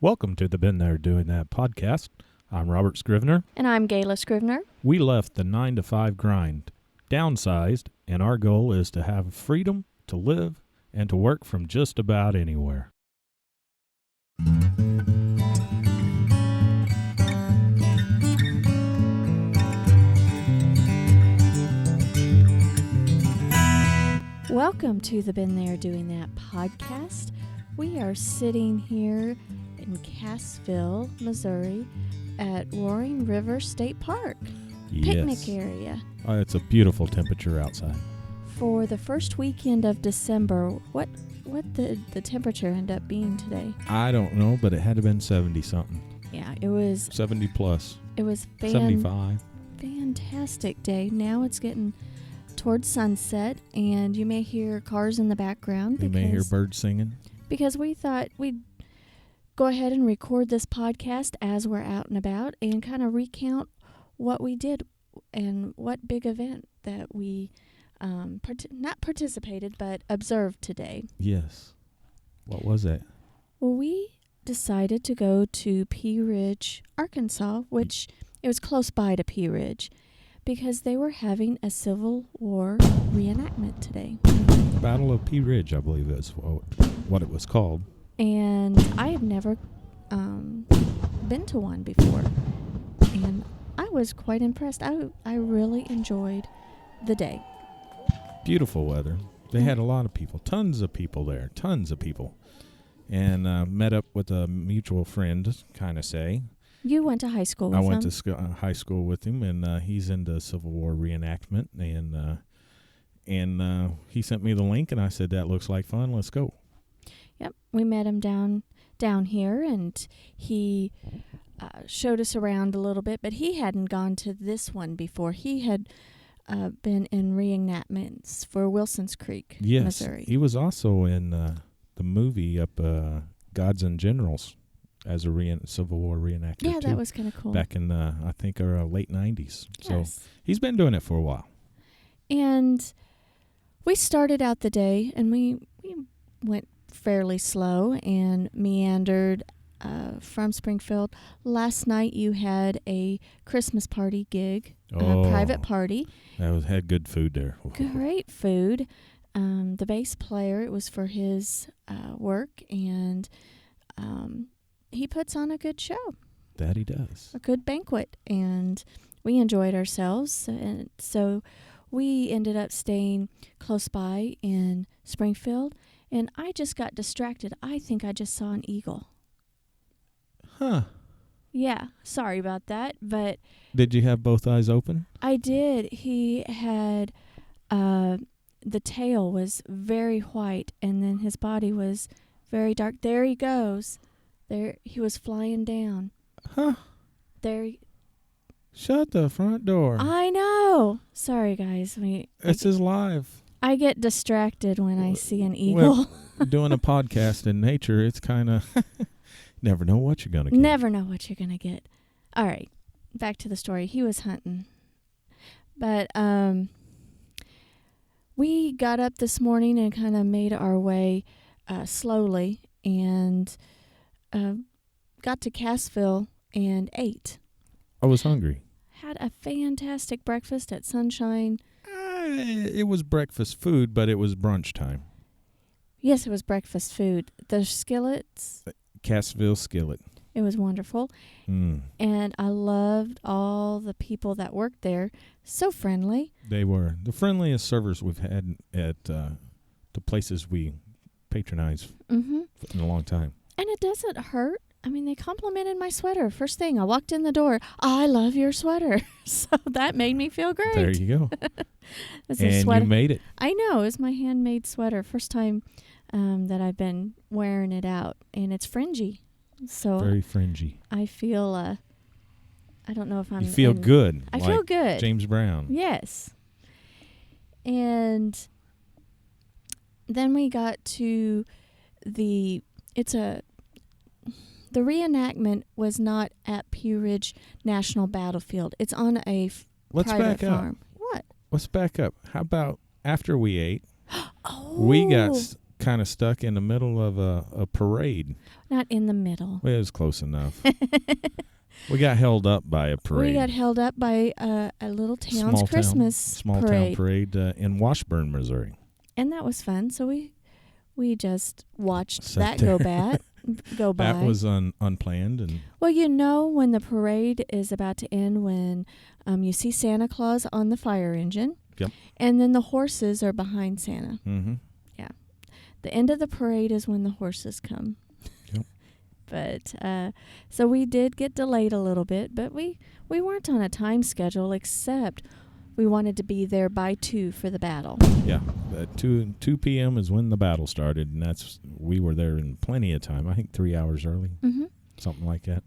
Welcome to the Been There Doing That podcast. I'm Robert Scrivener. And I'm Gayla Scrivener. We left the 9-to-5 grind, downsized, and our goal is to have freedom to live and to work from just about anywhere. Welcome to the Been There Doing That podcast. We are sitting here in Cassville, Missouri at Roaring River State Park. Picnic area. It's a beautiful temperature outside. For the first weekend of December, what did the temperature end up being today? I don't know, but it had to have been 70-something. Yeah, it was 70 plus. It was 75. Fantastic day. Now it's getting towards sunset, and you may hear cars in the background. You may hear birds singing. Because we thought we'd go ahead and record this podcast as we're out and about and kind of recount what we did and what big event that we not participated but observed today. Yes. What was it? Well, we decided to go to Pea Ridge, Arkansas, which it was close by to Pea Ridge, because they were having a Civil War reenactment today. Battle of Pea Ridge, I believe is what it was called. And I have never been to one before. And I was quite impressed. I really enjoyed the day. Beautiful weather. They had a lot of people, tons of people there, And met up with a mutual friend, kind of say. You went to high school with him? I went to high school with him, and he's into Civil War reenactment. And he sent me the link, and I said, that looks like fun. Let's go. Yep. We met him down here, and he showed us around a little bit, but he hadn't gone to this one before. He had been in reenactments for Wilson's Creek, Missouri. He was also in the movie up Gods and Generals as a Civil War reenactor. Yeah, too, that was kind of cool. Back in, I think, our late 90s. Yes. So he's been doing it for a while. And we started out the day, and we went fairly slow and meandered from Springfield. Last night you had a Christmas party gig, a private party. Had good food there. Great food. The bass player, it was for his work, and he puts on a good show. That he does. A good banquet, and we enjoyed ourselves. And so we ended up staying close by in Springfield, and I just got distracted. I think I just saw an eagle. Huh. Yeah, sorry about that, but... Did you have both eyes open? I did. He had... the tail was very white, and then his body was very dark. There he goes. There, he was flying down. Huh. There. Shut the front door. I know. Sorry, guys. This is live. I get distracted when I see an eagle. Well, doing a podcast in nature, it's kind of never know what you're going to get. Never know what you're going to get. All right. Back to the story. He was hunting. But we got up this morning and kind of made our way slowly and got to Cassville and ate. I was hungry. Had a fantastic breakfast at Sunshine. It was breakfast food, but it was brunch time. Yes, it was breakfast food. The skillets. Cassville Skillet. It was wonderful. And I loved all the people that worked there. So friendly. They were the friendliest servers we've had at the places we patronize in a long time. And it doesn't hurt. I mean, they complimented my sweater. First thing, I walked in the door, I love your sweater. So that made me feel great. There you go. And you made it. I know. It was my handmade sweater. First time that I've been wearing it out. And it's fringy. So very fringy. I feel, I don't know if I'm... You feel good. I feel good. James Brown. Yes. And then we got to the reenactment was not at Pea Ridge National Battlefield. It's on a private farm. What? Let's back up. How about after we ate, we got kind of stuck in the middle of a parade. Not in the middle. Well, it was close enough. We got held up by a parade. We got held up by a little town's small parade. town parade in Washburn, Missouri. And that was fun. So we just watched Sat that go there. go by. That was unplanned. And Well, you know when the parade is about to end, when you see Santa Claus on the fire engine. Yep. And then the horses are behind Santa. Mm-hmm. Yeah. The end of the parade is when the horses come. Yep. But so we did get delayed a little bit, but we weren't on a time schedule, except we wanted to be there by 2 for the battle. Yeah, 2 p.m. is when the battle started, and we were there in plenty of time. I think 3 hours early, something like that.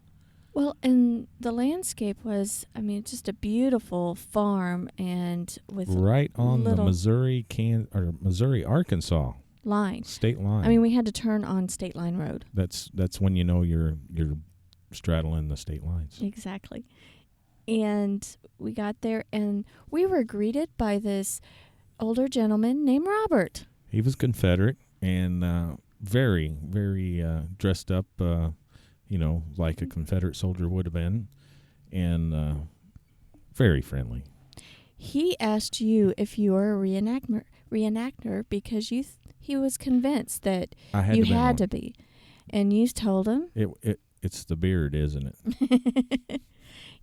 Well, and the landscape was, just a beautiful farm, and with right on the Missouri-Arkansas line, state line. We had to turn on State Line Road. That's when you know you're straddling the state lines. Exactly. And we got there, and we were greeted by this older gentleman named Robert. He was Confederate and very, very dressed up, like a Confederate soldier would have been, and very friendly. He asked you if you were a reenactor because he was convinced that you had to be. And you told him. It's the beard, isn't it?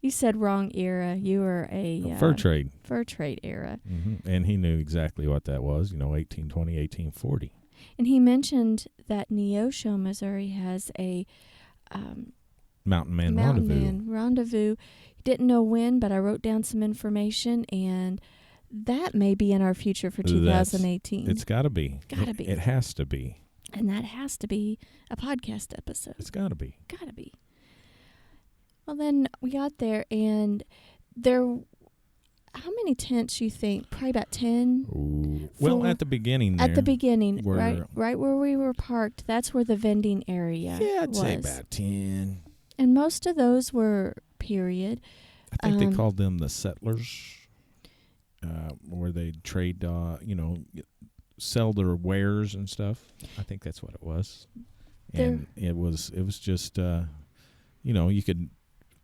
You said wrong era. You were a fur trade. Fur trade era. Mm-hmm. And he knew exactly what that was, 1820, 1840. And he mentioned that Neosho, Missouri has a Mountain Man Rendezvous. Didn't know when, but I wrote down some information, and that may be in our future for 2018. It's got to be. Got to be. It has to be. And that has to be a podcast episode. It's got to be. Got to be. Well, then we got there, and how many tents you think? Probably about 10? Ooh. Well, at the beginning there. At the beginning, right where we were parked, that's where the vending area Yeah, I'd was. say about 10. And most of those were period. I think they called them the settlers, where they trade, sell their wares and stuff. I think that's what it was. And it was just, you could,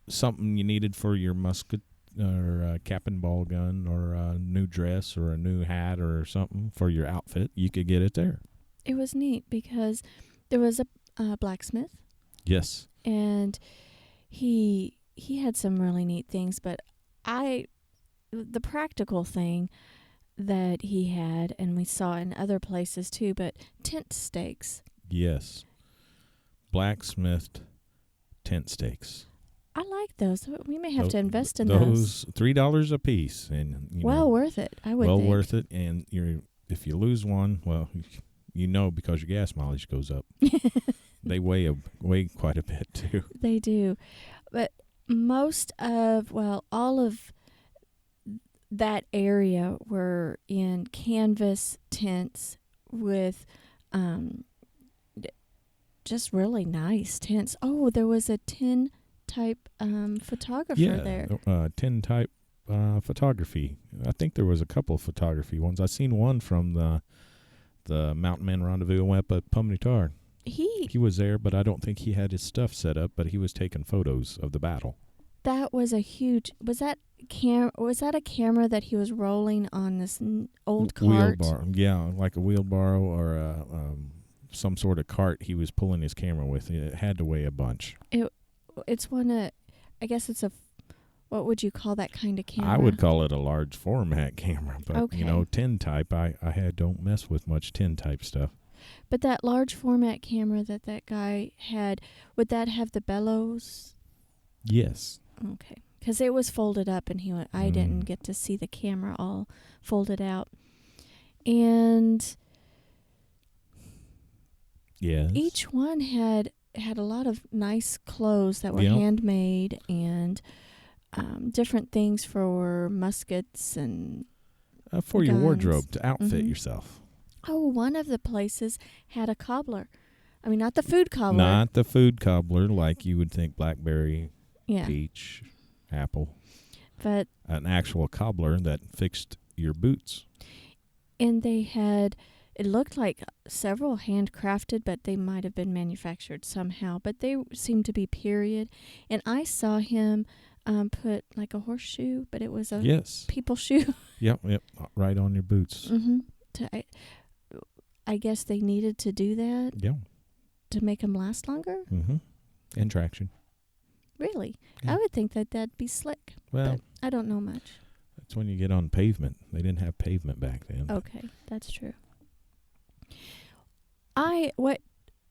something you needed for your musket or cap and ball gun or a new dress or a new hat or something for your outfit, you could get it there. It was neat because there was a blacksmith. Yes. And he had some really neat things, but the practical thing that he had, and we saw in other places too, but tent stakes. Yes. Blacksmithed tent stakes. I like those. We may have to invest in those. $3 a piece, and worth it. I would think. Worth it. And if you lose one, well, because your gas mileage goes up. They weigh quite a bit too. They do, but all of that area were in canvas tents with just really nice tents. Oh, there was a tin type photographer there. Tin type photography. I think there was a couple of photography ones. I seen one from the Mountain Man Rendezvous up at Pumnitar. He was there, but I don't think he had his stuff set up, but he was taking photos of the battle. That was a huge. Was that a camera that he was rolling on this old cart? Wheelbarrow. Yeah, like a wheelbarrow or some sort of cart he was pulling his camera with. It had to weigh a bunch. It's I guess it's what would you call that kind of camera? I would call it a large format camera, but okay. tin type, I don't mess with much tin type stuff. But that large format camera that guy had, would that have the bellows? Yes. Okay. Because it was folded up, and I didn't get to see the camera all folded out. And yes, each one had a lot of nice clothes that were handmade and different things for muskets and for guns. Your wardrobe to outfit yourself. Oh, one of the places had a cobbler. I mean, not the food cobbler. Not the food cobbler like you would think blackberry, yeah. peach, apple. But an actual cobbler that fixed your boots. And they had it looked like several handcrafted, but they might have been manufactured somehow. But they seemed to be period. And I saw him put like a horseshoe, but it was a Yes. people shoe. Yep. Right on your boots. Mm-hmm. I guess they needed to do that Yeah. to make them last longer. Mm-hmm. And traction. Really? Yeah. I would think that that'd be slick. Well, but I don't know much. that's when you get on pavement. They didn't have pavement back then. Okay, that's true.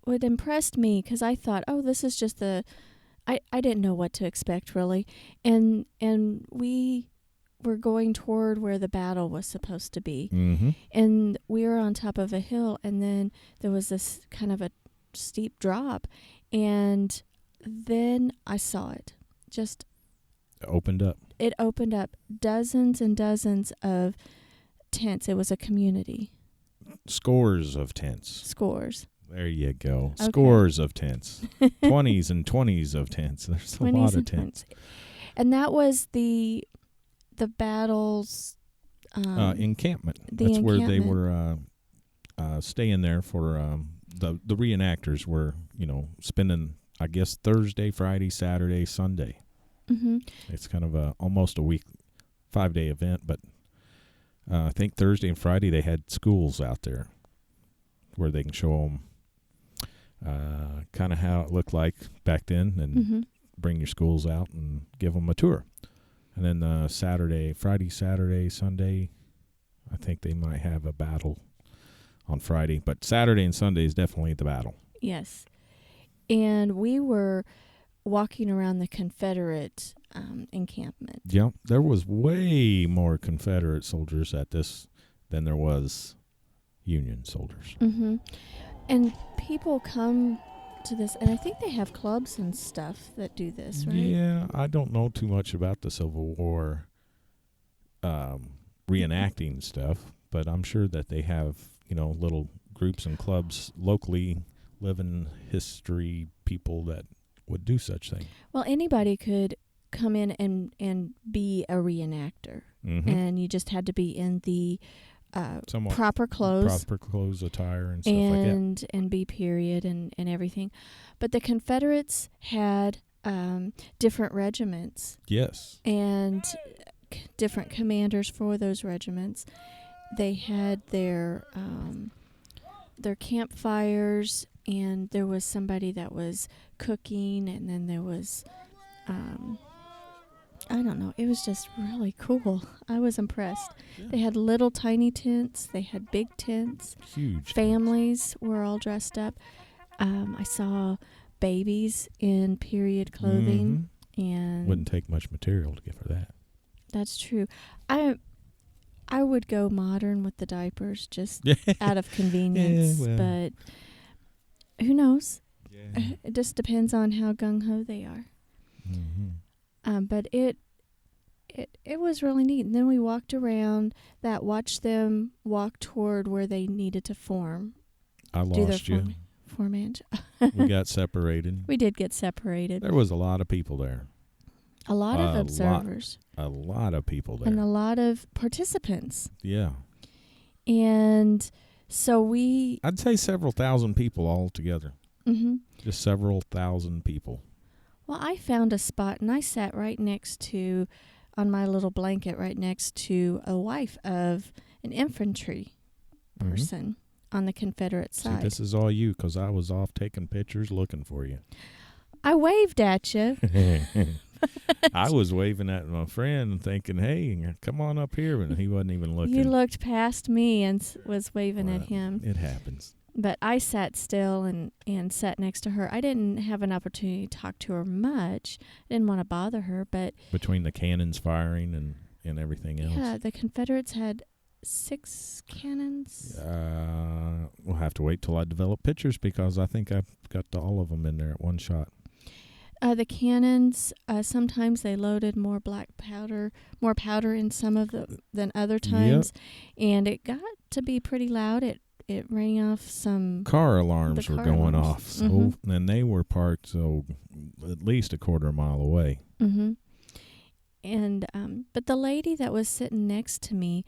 What impressed me, because I thought, oh, this is just I didn't know what to expect really, and we were going toward where the battle was supposed to be, Mm-hmm. and we were on top of a hill, and then there was this kind of a steep drop, and then I saw it. Just Opened up. it opened up dozens and dozens of tents. It was a community. Scores of tents. Scores. There you go. Okay. Scores of tents. 20s and 20s of tents. There's a lot of tents. And that was the battles. Encampment. the That's where they encampment. were staying there for the reenactors were, spending, I guess, Thursday, Friday, Saturday, Sunday. Mm-hmm. It's kind of almost a week, 5-day event, but I think Thursday and Friday they had schools out there where they can show them kind of how it looked like back then and Mm-hmm. bring your schools out and give them a tour. And then Friday, Saturday, Sunday, I think they might have a battle on Friday. But Saturday and Sunday is definitely the battle. Yes. And we were walking around the Confederate encampment. Yeah, there was way more Confederate soldiers at this than there was Union soldiers. Mm-hmm. And people come to this, and I think they have clubs and stuff that do this, right? Yeah, I don't know too much about the Civil War reenacting stuff, but I'm sure that they have, little groups and clubs locally, living history people that would do such thing. Well, anybody could come in and be a reenactor, Mm-hmm. and you just had to be in the Somewhat proper clothes. proper clothes, attire, and stuff like that. And be period and everything. But the Confederates had different regiments Yes. and different commanders for those regiments. They had their campfires, and there was somebody that was cooking, and then there was I don't know. It was just really cool. I was impressed. Yeah. They had little tiny tents. They had big tents. Huge. Families were all dressed up. I saw babies in period clothing, and Wouldn't take much material to get for that. that's true. I would go modern with the diapers just out of convenience, well. but who knows? Yeah. It just depends on how gung ho they are. Mm-hmm. But it was really neat. And then we walked around that, watched them walk toward where they needed to form. I Do their lost you. Formation. We got separated. We did get separated. There was a lot of people there. A lot of observers. A lot of people there. And a lot of participants. Yeah. And so I'd say several thousand people all together. Mm-hmm. Just several thousand people. Well, I found a spot, and I sat on my little blanket right next to a wife of an infantry person on the Confederate See, side. this is all you, because I was off taking pictures looking for you. I waved at you. I was waving at my friend thinking, hey, come on up here, and he wasn't even looking. You looked past me and was waving Well, at him. It happens. But I sat still and sat next to her. I didn't have an opportunity to talk to her much. I didn't want to bother her, but Between the cannons firing and everything else. yeah, the Confederates had 6 cannons. We'll have to wait till I develop pictures, because I think I've got all of them in there at one shot. The cannons, sometimes they loaded more powder in some of them than other times, and it got to be pretty loud. It rang off some Car alarms were going alarms. off, so Mhm. and they were parked at least a quarter mile away. Mm-hmm. And but the lady that was sitting next to me,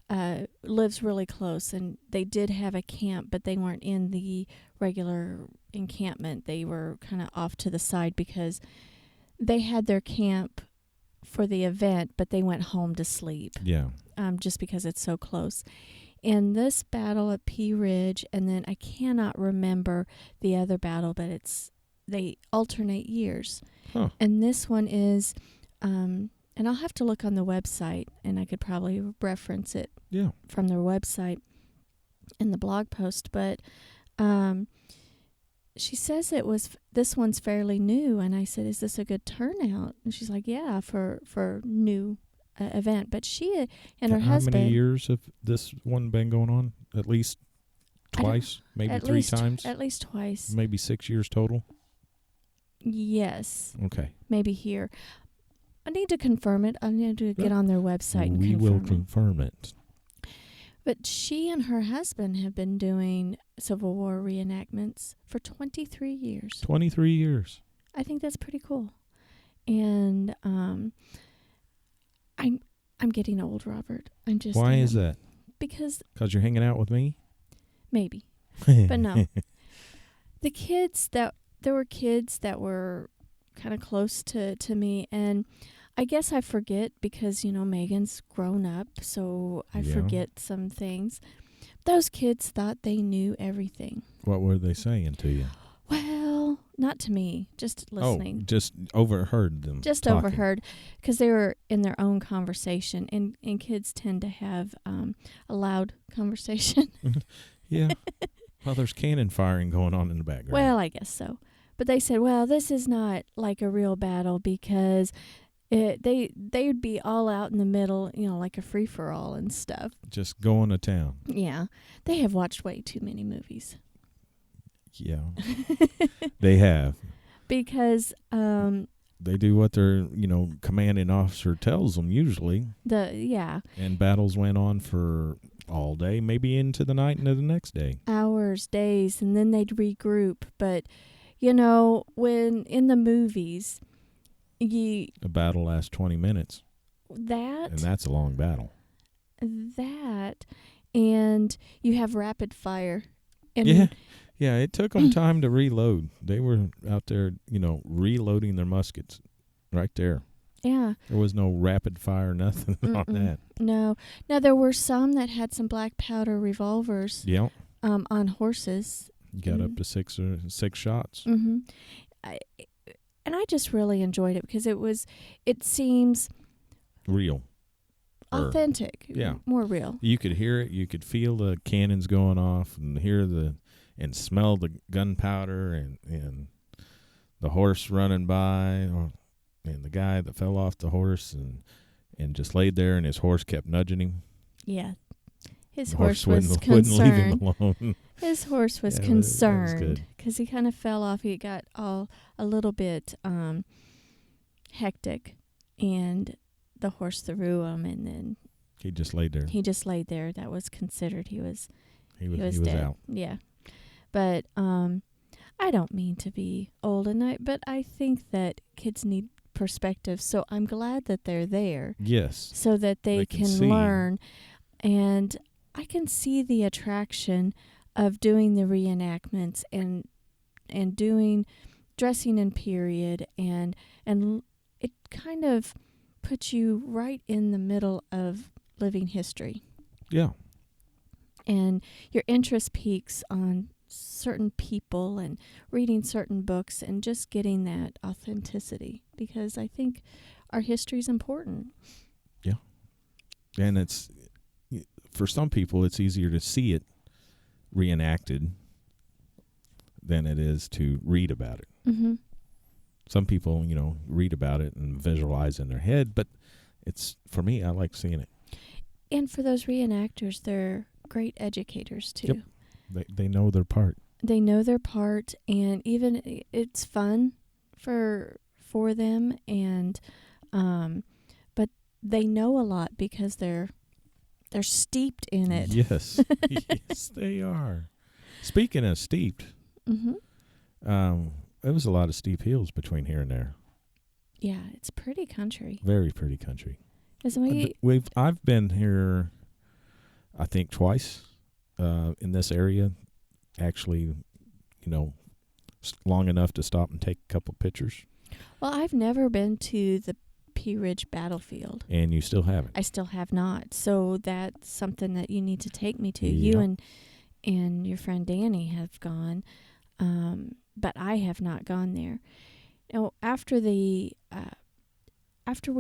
lives really close, and they did have a camp, but they weren't in the regular encampment. They were kind of off to the side because they had their camp for the event, but they went home to sleep. Yeah. Just because it's so close. And this battle at Pea Ridge, and then I cannot remember the other battle, but they alternate years. Huh. And this one is, and I'll have to look on the website, and I could probably reference it from their website in the blog post. But she says this one's fairly new, and I said, "Is this a good turnout?" And she's like, "Yeah, for new event." But she and her husband. How many years have this one been going on? At least twice, maybe three times. At least twice. Maybe 6 years total. Yes. Okay. Maybe here. I need to confirm it. I need to get on their website and confirm it. We will confirm it. But she and her husband have been doing Civil War reenactments for 23 years. 23 years. I think that's pretty cool. And I'm getting old, Robert. Why is that? Because you're hanging out with me? Maybe. But no. There were kids that were kind of close to me, and I guess I forget because, Megan's grown up, so I forget some things. Those kids thought they knew everything. What were they saying to you? Well, not to me, just listening. Oh, just overheard them. Just talking. overheard, because they were in their own conversation, and kids tend to have a loud conversation. Yeah. Well, there's cannon firing going on in the background. Well, I guess so. But they said, well, this is not like a real battle because they'd be all out in the middle, like a free-for-all and stuff. Just going to town. Yeah. They have watched way too many movies. Yeah. They have. Because they do what their, commanding officer tells them usually. And battles went on for all day, maybe into the night and the next day. Hours, days, and then they'd regroup. But, when in the movies, a battle lasts 20 minutes. And that's a long battle. And you have rapid fire. And Yeah, it took them time to reload. They were out there, reloading their muskets right there. Yeah. There was no rapid fire, nothing on that. No. Now, there were some that had some black powder revolvers on horses. You got up to six shots. Mm-hmm. And I just really enjoyed it because it seems real. Authentic. Yeah. More real. You could hear it. You could feel the cannons going off and hear and smell the gunpowder and the horse running by and the guy that fell off the horse and just laid there and his horse kept nudging him. Yeah. His horse was concerned. Wouldn't leave him alone. His horse was concerned because he kind of fell off. He got a little bit hectic, and the horse threw him, and then he just laid there. That was considered he was dead. Out. Yeah, but I don't mean to be old, but I think that kids need perspective. So I'm glad that they're there. Yes. So that they can learn, and I can see the attraction of doing the reenactments and doing dressing in period and it kind of puts you right in the middle of living history. Yeah. And your interest peaks on certain people and reading certain books and just getting that authenticity because I think our history is important. Yeah. And it's for some people it's easier to see it reenacted than it is to read about it. Mm-hmm. Some people, read about it and visualize in their head, but for me, I like seeing it. And for those reenactors, they're great educators too. Yep. They know their part. They know their part, and even it's fun for them, and but they know a lot because they're steeped in it. Yes, yes, they are. Speaking of steeped, there was a lot of steep hills between here and there. Yeah, it's pretty country. Very pretty country. As I've been here I think twice in this area. Actually, long enough to stop and take a couple pictures. Well, I've never been to the Pea Ridge battlefield. And you still haven't. I still have not. So that's something that you need to take me to. Yeah. You and your friend Danny have gone, but I have not gone there. Now, after we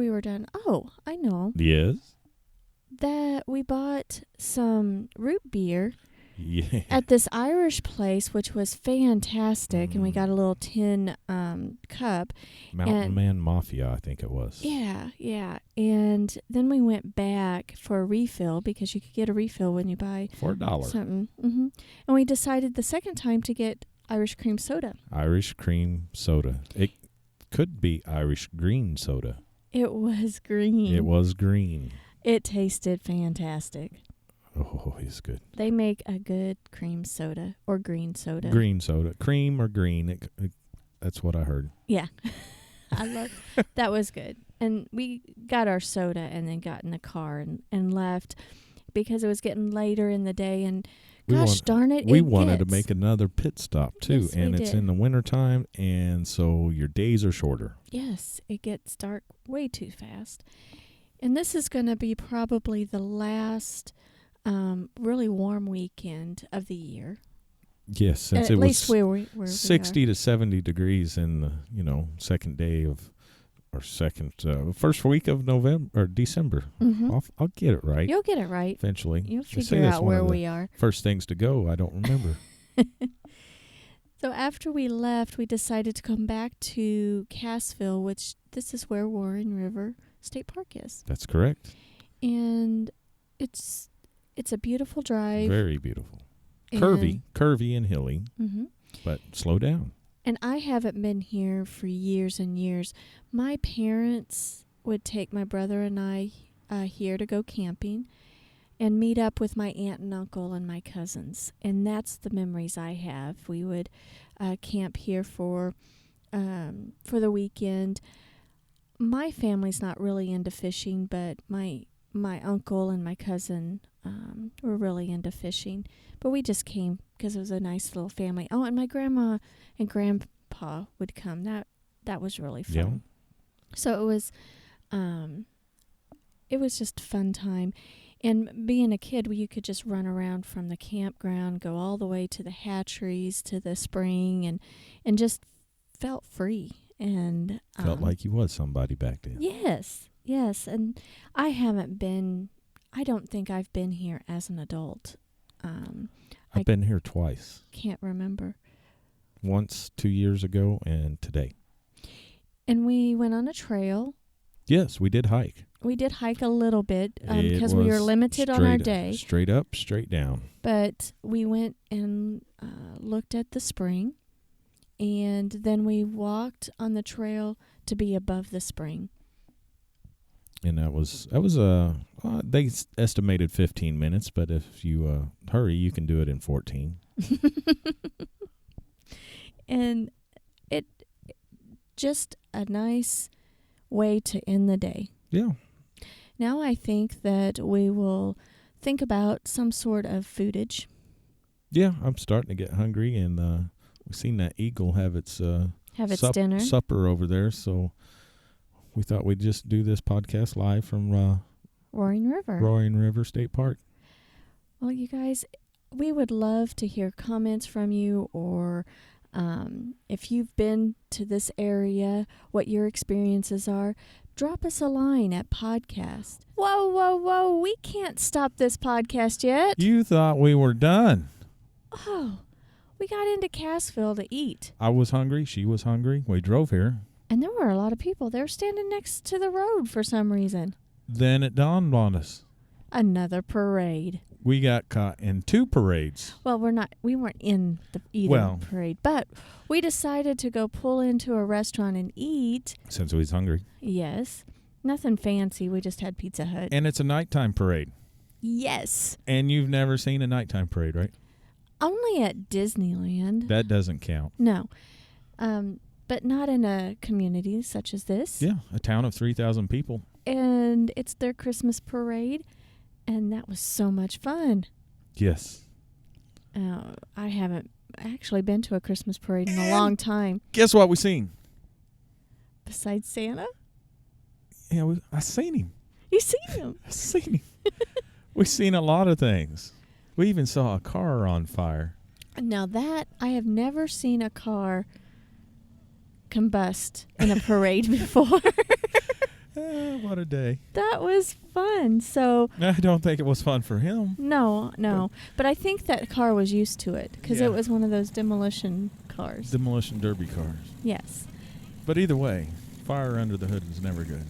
were done, I know Yes. that we bought some root beer Yeah. at this Irish place, which was fantastic, and we got a little tin cup. Mountain Man Mafia, I think it was. Yeah. And then we went back for a refill because you could get a refill when you buy For $1. something. And we decided the second time to get Irish cream soda. Irish cream soda. It could be Irish green soda. It was green. It was green. It tasted fantastic. Oh, it's good. They make a good cream soda or green soda. Green soda. Cream or green. That's what I heard. Yeah. I love that was good. And we got our soda and then got in the car and left because it was getting later in the day. And darn it, we wanted to make another pit stop too. Yes, and we it's did. in the wintertime, and so your days are shorter. Yes, it gets dark way too fast. And this is going to be probably the last really warm weekend of the year. Yes, since At it least was where 60 to 70 degrees in the second day of or first week of November or December. Mm-hmm. I'll get it right. You'll get it right Eventually. You'll They say figure that's out one where of the we are. First things to go. I don't remember. So after we left, we decided to come back to Cassville, which this is where Warren River State Park is. That's correct. And it's a beautiful drive. Very beautiful. and- Curvy and hilly, Mhm. but slow down. And I haven't been here for years and years. My parents would take my brother and I here to go camping and meet up with my aunt and uncle and my cousins. And that's the memories I have. We would camp here for the weekend. My family's not really into fishing, but my uncle and my cousin were really into fishing. But we just came because it was a nice little family. Oh, and my grandma and grandpa would come. That was really fun. Yeah. So it was just a fun time. And being a kid, you could just run around from the campground, go all the way to the hatcheries, to the spring, and just felt free. And Felt like you was somebody back then. Yes. And I don't think I've been here as an adult. I've been here twice. Can't remember. Once 2 years ago and today. And we went on a trail. Yes, we did hike. We did hike a little bit It because we were was limited on our day. Straight up, straight down. But we went and looked at the spring, and then we walked on the trail to be above the spring. And that was they estimated 15 minutes, but if you hurry, you can do it in 14. And it just a nice way to end the day. Yeah. Now I think that we will think about some sort of foodage. Yeah, I'm starting to get hungry, and we've seen that eagle have its Dinner. supper over there, so we thought we'd just do this podcast live from Roaring River State Park. Well, you guys, we would love to hear comments from you, or if you've been to this area, what your experiences are. Drop us a line at podcast. Whoa, we can't stop this podcast yet. You thought we were done. Oh, we got into Cassville to eat. I was hungry. She was hungry. We drove here. And there were a lot of people. They were standing next to the road for some reason. Then it dawned on us. Another parade. We got caught in 2 parades. Well, we weren't in the parade, but we decided to go pull into a restaurant and eat. Since we was hungry. Yes. Nothing fancy. We just had Pizza Hut. And it's a nighttime parade. Yes. And you've never seen a nighttime parade, right? Only at Disneyland. That doesn't count. No. But not in a community such as this. Yeah, a town of 3,000 people. And it's their Christmas parade. And that was so much fun. Yes. I haven't actually been to a Christmas parade in a long time. Guess what we seen? Besides Santa? Yeah, I seen him. You seen him? I seen him. We seen a lot of things. We even saw a car on fire. Now that, I have never seen a car combust in a parade before. What a day. That was fun. So I don't think it was fun for him. No. But I think that car was used to it because it was one of those demolition cars. Demolition derby cars. Yes. But either way, fire under the hood is never good.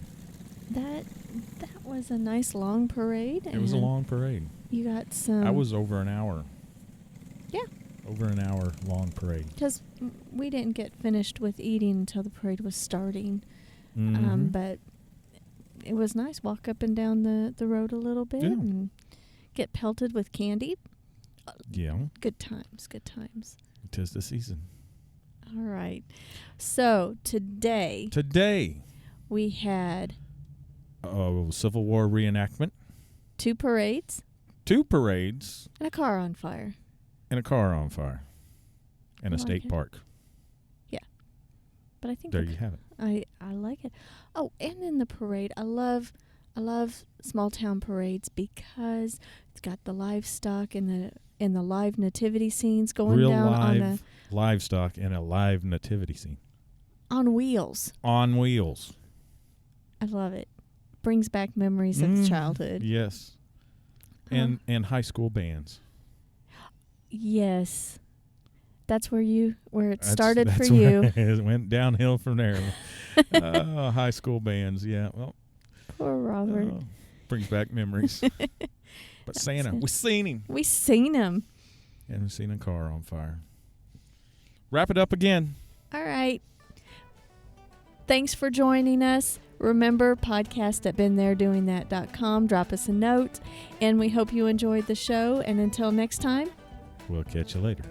That was a nice long parade. It was a long parade. You got some... I was over an hour. Yeah. Over an hour long parade. Because we didn't get finished with eating until the parade was starting. Mm-hmm. But it was nice. Walk up and down the road a little bit and get pelted with candy. Yeah. Good times. Good times. 'Tis the season. All right. So today we had Civil War reenactment. 2 parades. 2 parades. And a car on fire. And a car on fire. And a state it. park. Yeah. But I think there you have it. I like it. Oh, and in the parade, I love small town parades because it's got the livestock and the live nativity scenes going Real down live on livestock and a live nativity scene. On wheels. On wheels. I love it. Brings back memories of childhood. Yes. And high school bands. Yes. That's where it started for you. It went downhill from there. High school bands, yeah. Well, poor Robert. Brings back memories. But Santa, we seen him. We seen him. And we seen a car on fire. Wrap it up again. All right. Thanks for joining us. Remember, podcast@beenthere.doingthat.com. Drop us a note. And we hope you enjoyed the show. And until next time, we'll catch you later.